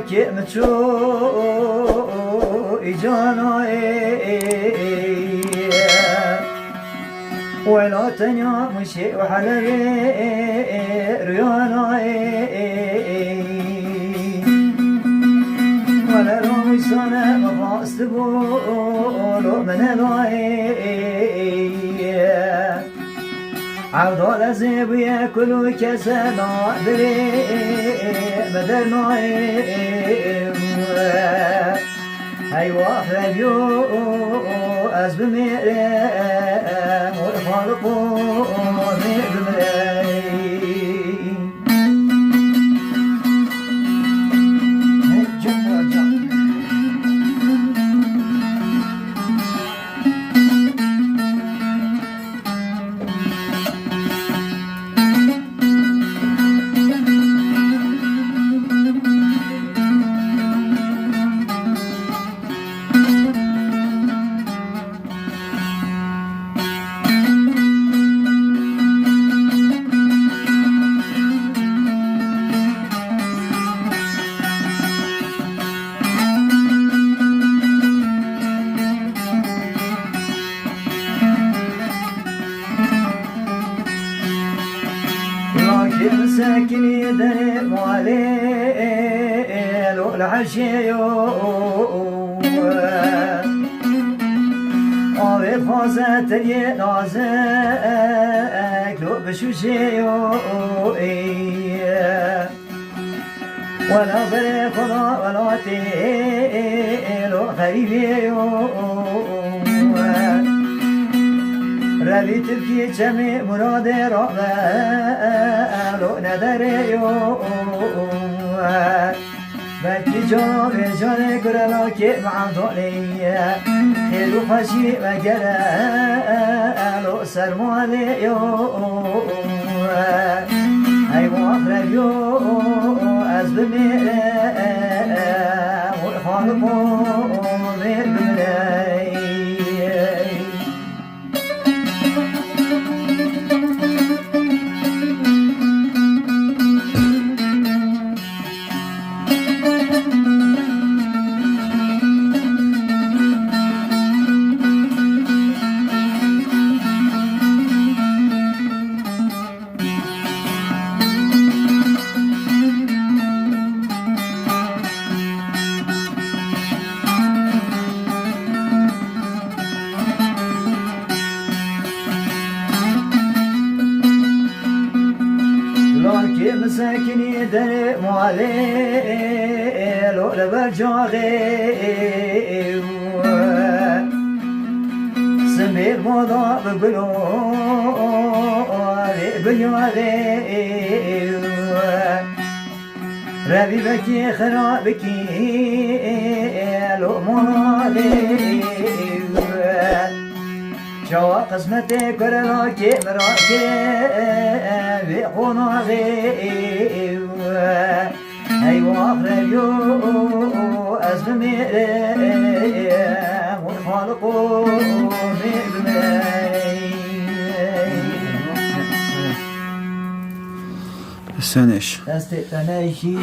كمتو إجانا ولا تنيا مشي وحلبي ريانا ولا روي سنة مفاست بولو من عبد العزيز ياكل كسنا دري بدرنا ايوا فيو از بميري والخالقو ساكن يدري مواليل والعشيو وفي فازت الينازك لو بشوشيو ولا بريق ولا تيلو خريبيو ربي تبكي جميع مراد رغبة لو ندريو بكي جواب جاني كرلاك مع ضلي خير خشي مجرى لو سرماليو أيوة ربيو أزبمي والخالقو بالبلاي مساكن يدري مواليل ولبرجاغي سمير موضوع بقلو بيوغي ربي بكي خرابكي لو موالي شوا قسمتي كرلاكي مراكي بقناغي أيوا أخرجو أزمي والخالقو السنش استئتنايشي